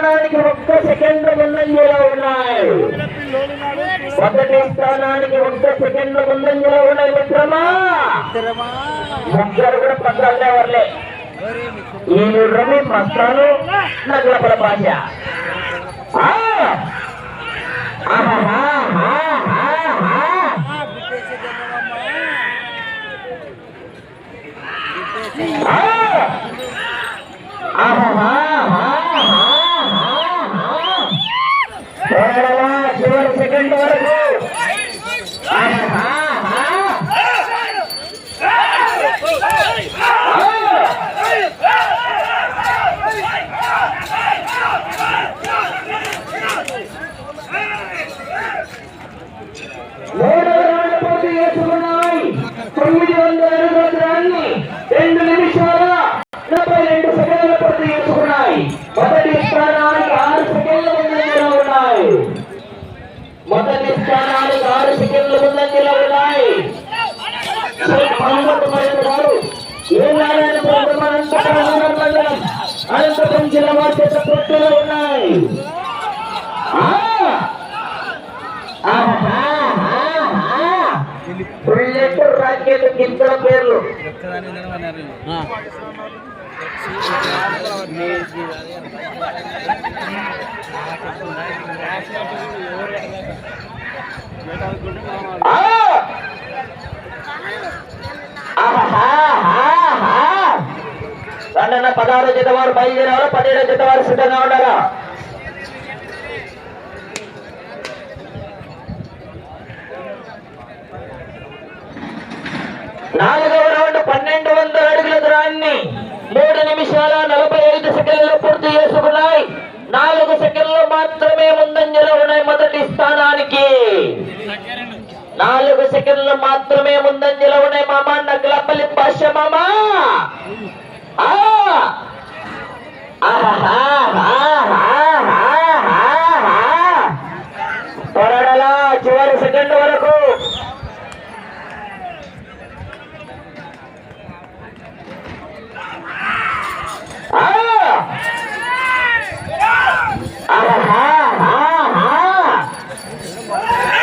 స్థానానికి 1 సెకండ్ ముందంజలో ఉన్నాయి. మొదటి స్థానానికి 1 సెకండ్ ముందంజలో ఉన్నాయి మిత్రమా. ముగ్గురు కూడా పక్కనే వర్లే. ఈ రవి మస్తాను నగలపల భాష. చివరి సెకండ్ వరకు పూర్తి చేసుకున్నాయి. 900 అడుగుల 2 నిమిషాల 42 సెకండ్లు పూర్తి చేసుకున్నాయి. మొదటి స్థానానికి 6 సెకండ్ల ముందంజలో ఉన్నాయి. మొదటి స్థానానికి 6 సెకండ్ల ముందంజలో ఉన్నాయి. అనంతపురం జిల్లా వారి పోటీలో ఉన్నాయి. బుల్లెట్ రాకెట్ గిద్దల పేర్లు రండన్న 16 జత వారు బయలుదేరారు. 17 జత వారు సిద్ధంగా ఉండాలా. నాలుగవ రౌండ్ 1200 అడుగుల దూరాన్ని 3 నిమిషాల 45 సెకండ్లు పూర్తి చేసుకున్నాయి. 4 సెకండ్లు మాత్రమే ముందంజలో ఉన్నాయి. మొదటి స్థానానికి 4 సెకండ్లు మాత్రమే ముందంజలో ఉన్నాయి. మామ నగలపల్లి భాష మామ. పొరడలా చివరి సెకండ్ వరకు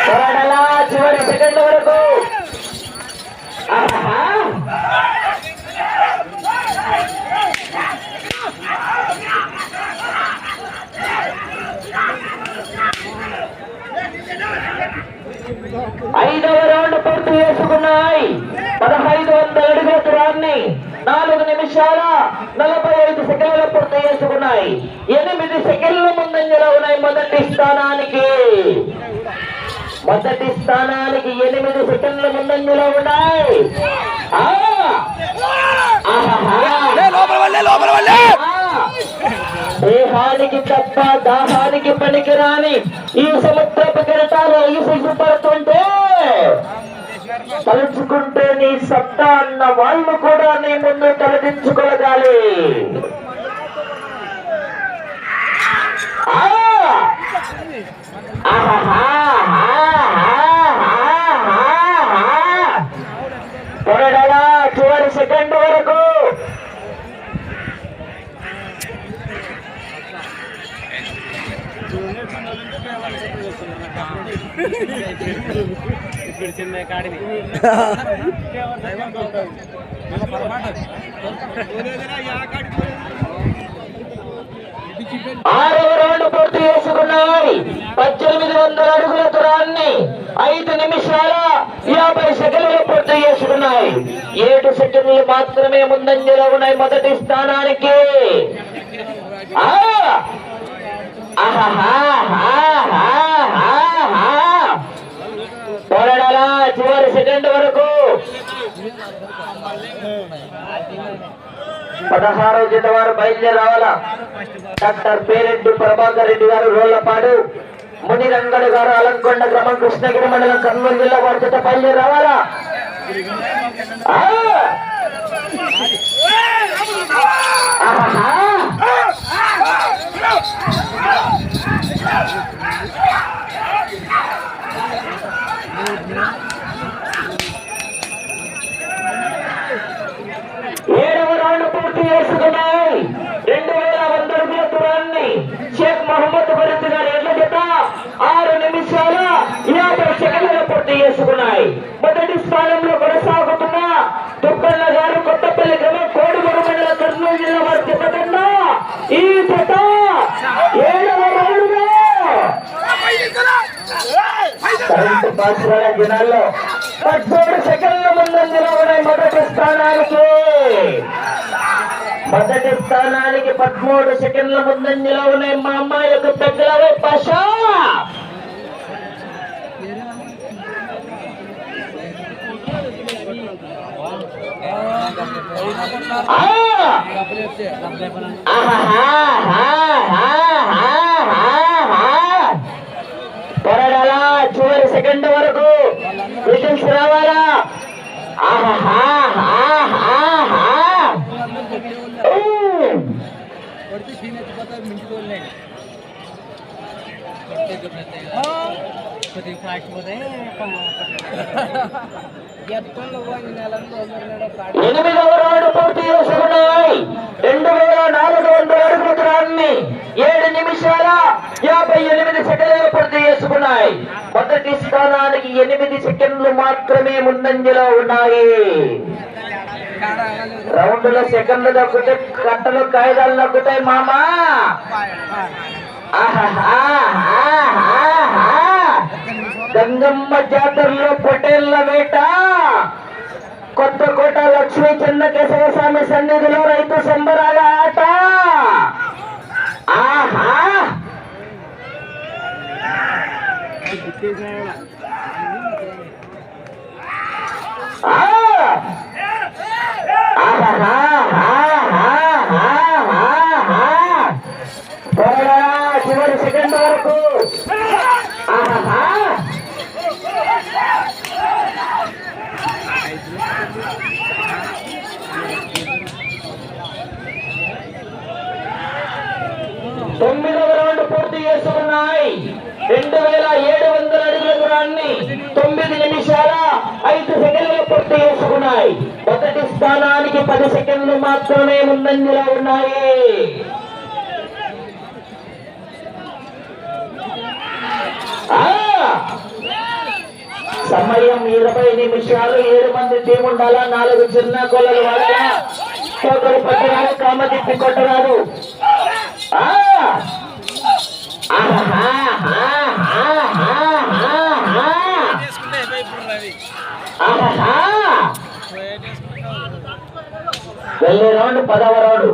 పొరడలా చివరి సెకండ్ వరకు 5వ రౌండ్ పూర్తి చేసుకున్నాయి. 1500 అడుగుల దూరాన్ని 4 నిమిషాల 45 సెకండ్లు పూర్తి చేసుకున్నాయి. 8 సెకండ్ల ముందంజలో ఉన్నాయి. మొదటి స్థానానికి 8 సెకండ్ల ముందంజలో ఉన్నాయి. దేహానికి తప్ప దాహానికి పనికిరాని ఈ సముద్రపు కెరటాలు ఎగిసిపడుతుంటే తలుచుకుంటే నీ సత్తా అన్న వాళ్ళు కూడా నీ ముందు తలదించుకోగలి. పొరడలా చివరి సెకండ్ వరకు చిన్న కాడిని 6వ రౌండ్ పూర్తి చేసుకున్నాయి. 1800 అడుగుల దూరాన్ని 5 నిమిషాల 50 సెకండ్లు పూర్తి చేసుకున్నాయి. 7 సెకండ్లు మాత్రమే ముందంజలో ఉన్నాయి. మొదటి స్థానానికి పోరాడాలా చివరి సెకండ్ వరకు. 16వ జత వారు బయలుదేరి రావాలా. డాక్టర్ పేరెడ్డి ప్రభాకర్ రెడ్డి గారు రోళ్లపాడు, మునిరంగడు గారు అలంకొండ గ్రామం కృష్ణగిరి మండలం కర్నూలు జిల్లా వారి జత బయలుదేరి రావాలా. ఏడవ రౌండ్ పూర్తి చేసుకున్నాయి. 2100 అడుగుల దూరాన్ని బాసుల దినాల్లో 13 సెకండ్ల ముందంజలో ఉన్నాయి మొదటి స్థానానికి 13 సెకండ్ల ముందంజలో ఉన్నాయి మా అమ్మాయి యొక్క పెద్దలవే పాషా. పొరడాలా చివరి సెకండ్ వరకు విషన్స్ రావాలా. ఎనిమిదవ రౌండ్ పూర్తి చేసుకున్నాయి. 2400 అడుగుల దూరాన్ని 7 నిమిషాల 58 సెకండ్లు పూర్తి చేసుకున్నాయి. మొదటి స్థానానికి 8 సెకండ్లు మాత్రమే ముందంజలో ఉన్నాయి. రౌండ్లో సెకండ్లు దక్కుతే కట్టలు కాయిదాలు దక్కుతాయి మామా. గంగమ్మ జాతరలో పొటేళ్ల వేట, కొత్తకోట లక్ష్మీ చిన్న కేశవస్వామి సన్నిధిలో రైతు సంబరాల ఆట. ఆహా చివరి సెకండ్ వరకు. ఆహా 9వ రౌండ్ పూర్తి చేసుకున్నాయి. 2700 అడుగుల దూరాన్ని 9 నిమిషాల 5 సెకండ్లు పూర్తి చేసుకున్నాయి. మొదటి స్థానానికి 10 సెకండ్లు మాత్రమే ముందంజలో ఉన్నాయి. సమయం 20 నిమిషాలు. 7 మంది టీం ఉండాలా. 4 చిన్న గోళలు వాడాలా. ఒకరు పట్టరాదు, కామ తిప్పి కొట్టరాదు. వెళ్ళే రౌండ్ 10వ రౌండ్.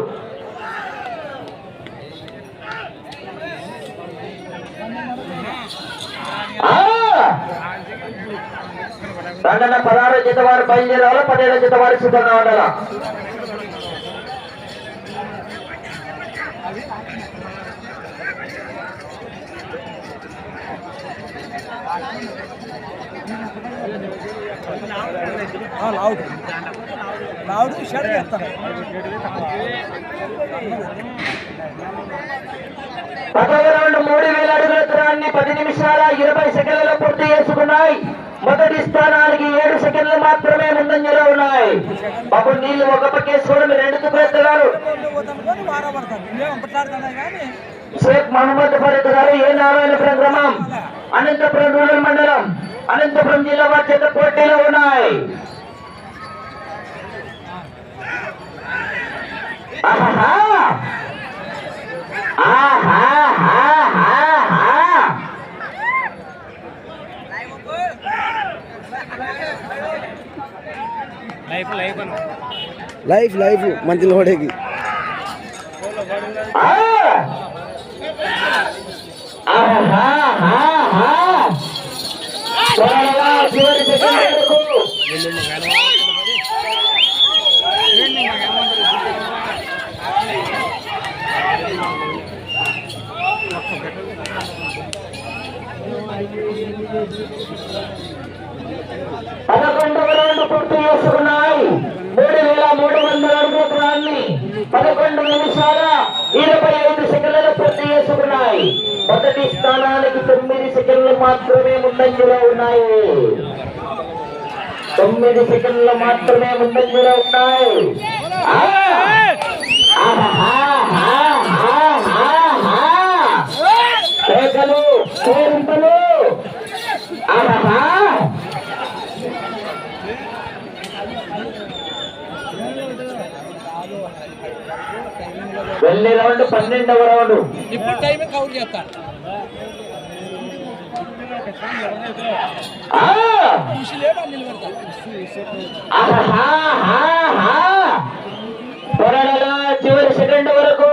రండన్న 16 జత వారు బయలుదేరాలి. 17 జత వారు సిద్ధంగా ఉండాలా. పదవ రౌండ్ 3000 అడుగుల దూరాన్ని 10 నిమిషాల 20 సెకండ్లలో పూర్తి చేసుకున్నాయి. మొదటి స్థానానికి 7 సెకండ్లు మాత్రమే ముందంజలో ఉన్నాయి. బాబు నీళ్లు ఒక పక్కేసుకోవడం 2 తుపెత్తగారు. షేక్ మహమ్మద్ ఫరీద్ గారు, ఏ నారాయణపురం గ్రామం, అనంతపురం రూరల్ మండలం, అనంతపురం జిల్లా వారి చేత పోటీలో ఉన్నాయి. లైఫ్ మంచి లోడేకి పదకొండవ రౌండ్ పూర్తి చేసుకున్నాయి. 3300 అడుగుల దూరాన్ని 11 నిమిషాల 25 సెకండ్లలో పూర్తి చేసుకున్నాయి. మొదటి స్థానానికి 9 సెకండ్లు మాత్రమే ముందంజలో ఉన్నాయి. 9 సెకండ్లు మాత్రమే ముందంజలో ఉన్నాయి. కేకలు, కేరింతలు. వెళ్ళే రౌండ్ 12వ రౌండ్. ఇప్పుడు టైం కౌంట్ చేస్తాను. పొరడలా చివరి సెకండ్ వరకు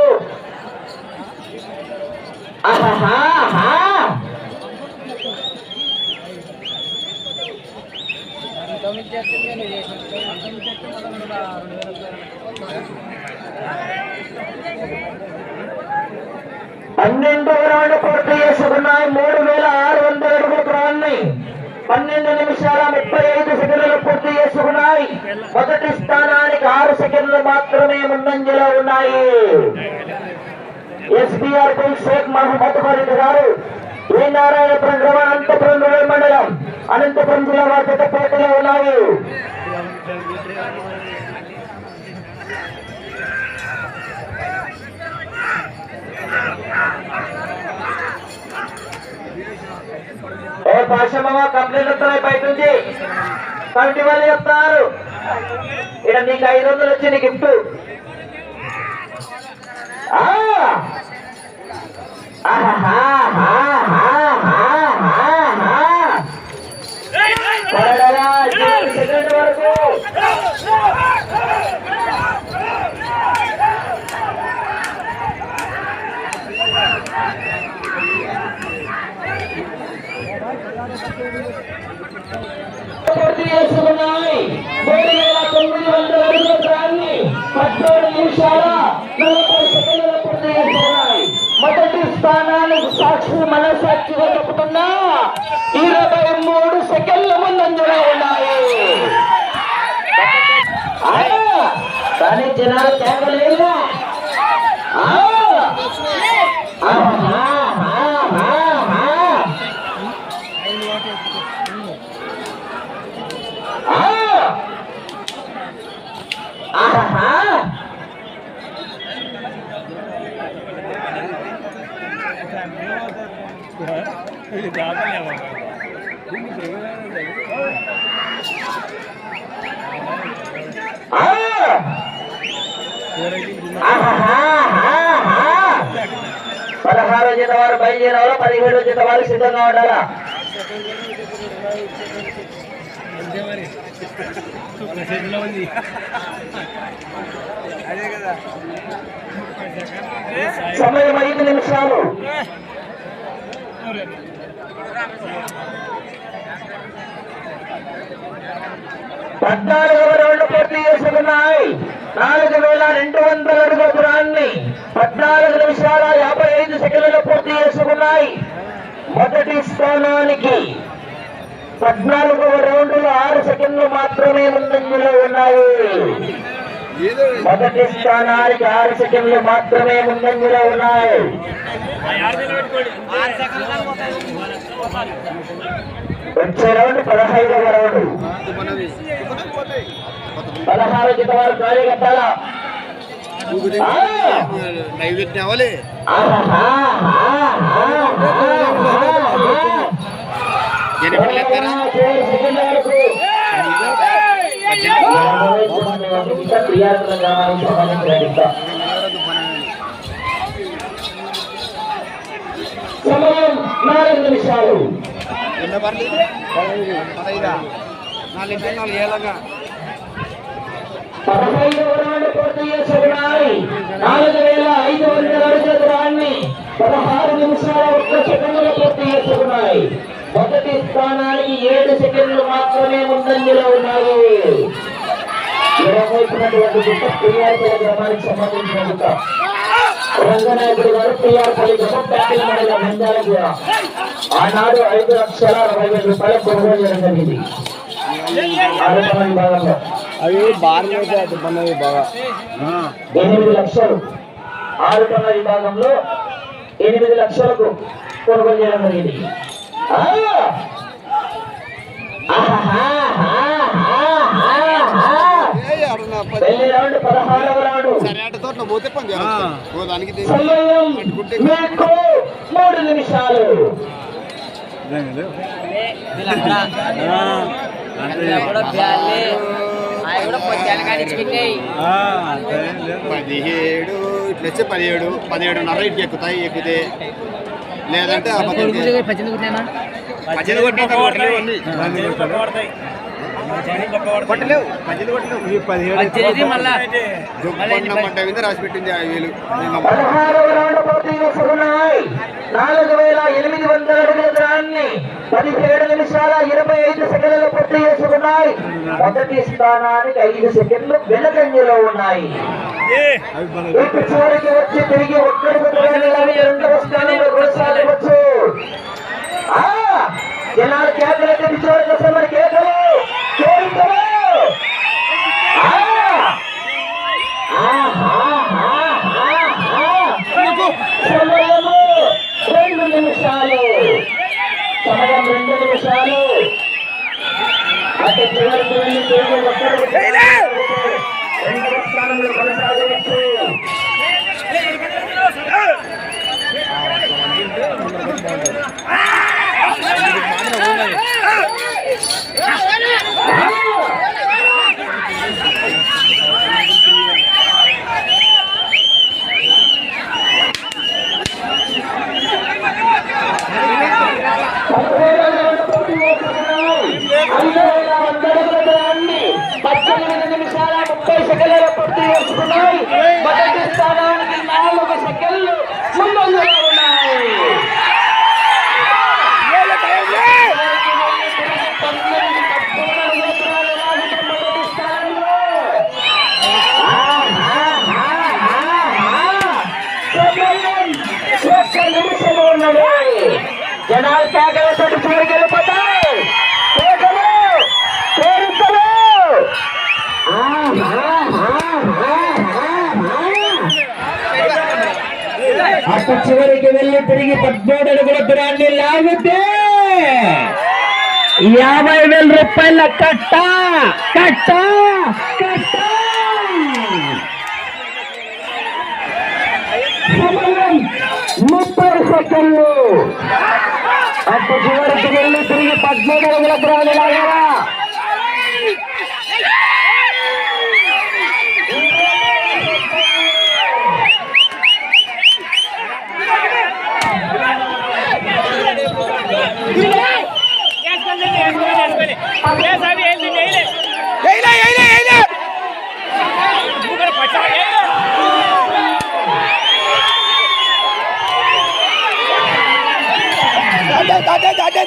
పన్నెండవ రౌండ్ పూర్తి చేసుకున్నాయి. 3600 అడుగుల దూరాన్ని 12 నిమిషాల 35 సెకండ్లు పూర్తి చేసుకున్నాయి. మొదటి స్థానానికి 6 సెకండ్లు మాత్రమే ముందంజలో ఉన్నాయి. ఎస్బీఆర్ షేక్ మహమ్మద్ ఖలీద్ గారు ఏ నారాయణపురం గ్రామం అనంతపురం మండలం అనంతపురం జిల్లా వారి పోటీలో ఉన్నాయి. భాషమ్మ కంప్లైంట్ వస్తున్నాయి బయట నుంచి కమిటీ వాళ్ళు చెప్తున్నారు. ఇక్కడ నీకు 500 వచ్చింది గిఫ్ట్. సెకండ్ వరకు పూర్తి చేసుకున్నాయి. 3900 అడుగుల దూరాన్ని 17 నిమిషాల 40 సెకండ్లు పూర్తి చేసుకున్నాయి. మొదటి స్థానానికి సాక్షి మనసాక్షిగా చెబుతున్నా 23 సెకండ్ల ముందంజలో ఉన్నాయి. కానీ జనాలు తేగలేదా? పదహారో జత వారు బయలుదేరాలో 17 జత వారు సిద్ధంగా ఉండాలా. సమయం 5 నిమిషాలు. పద్నాలుగవ రౌండ్ పూర్తి చేసుకున్నాయి. 4200 అడుగుల దూరాన్ని 14 నిమిషాల 55 సెకండ్లు పూర్తి చేసుకున్నాయి. మొదటి స్థానానికి 14వ రౌండ్లో 6 సెకండ్లు మాత్రమే ముందంజలో ఉన్నాయి. మొదటి స్థానానికి 6 సెకండ్లు మాత్రమే ముందంజలో ఉన్నాయి. వచ్చే రౌండ్ 15వ రౌండ్. 16 జత వారు ఖాళీ కట్టాలా. నైవేద్యం అవ్వాలి. సమయం 4 నిమిషాలు. 15వ రౌండ్ పూర్తి చేసుకున్నాయి. 4500 అడుగుల దూరాన్ని 16 నిమిషాల 1 సెకండ్లు పూర్తి చేసుకున్నాయి. మొదటి స్థానానికి 7 సెకండ్లు మాత్రమే ముందంజలో ఉన్నాయి. ఎడమవైపునటువంటి గుట్ట ప్రియార్పల్లి గ్రామానికి సంబంధించిన గుట్ట రంగనాయకుడు గారు ప్రియార్పల్లి గ్రామం ప్యాకింగ్ మండలం నంద్యాల జిల్లా. ఆనాడు 5,60,60,000 రూపాయలు కొనుగోలు చేయడం జరిగింది. ఆరోపణ విభాగంలో అవి బాగా బాగా 8 లక్షలు. ఆరోపణ విభాగంలో 8 లక్షలకు కొనుగోలు చేయడం జరిగింది. పెళ్లి రౌండ్ 16వ రౌండ్. సమయం మీకు 3 నిమిషాలు. ఇట్లొచ్చే 17 17:30 ఇటు ఎక్కుతాయి. ఎక్కితే లేదంటే మధ్యలో కొట్టలేవు అన్ని. కొట్టలేవు మధ్యలో కొట్టలేవు. ఈ 17 మళ్ళా రాసి పెట్టింది 5,000. 16వ రౌండ్ పూర్తి చేసుకున్నాయి. 4,800 అడుగుల దూరాన్ని 17 నిమిషాల 25 సెకండ్లలో పూర్తి చేసుకున్నాయి. మొదటి స్థానానికి 5 సెకండ్లు వెనుకంజలో ఉన్నాయి. ఇటు చివరికి వచ్చి తిరిగి ఒక్కడికి రెండవ స్థానంలో కొనసాగవచ్చు. జనాలు కేకలైతే చివరికి వస్తే మరి కేకలు కోరికలు. సమయము 2 నిమిషాలు. సమయం 2 నిమిషాలు. అటు చివరికి వెళ్ళి తిరిగి ఒక్కడికి రెండవ స్థానంలో కొనసాగవచ్చు. మొదటి స్థానానికి 4 సెకండ్లు ముందంజలో ఉన్నాయి. నిమిషంలో ఉన్నది. జనాలు కేకలతో చివరికి వెళ్ళిపోతాయి. కేకలు కోరికలు. అటు చివరికి వెళ్ళి తిరిగి 17 అడుగుల దూరాన్ని లాగితే 50,000 రూపాయల కట్ట కట్ట కట్ట. సమయం 30 సెకండ్లు. అటు చివరికి వెళ్ళి తిరిగి 17 అడుగుల దూరాన్ని లాగారా.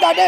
దాటే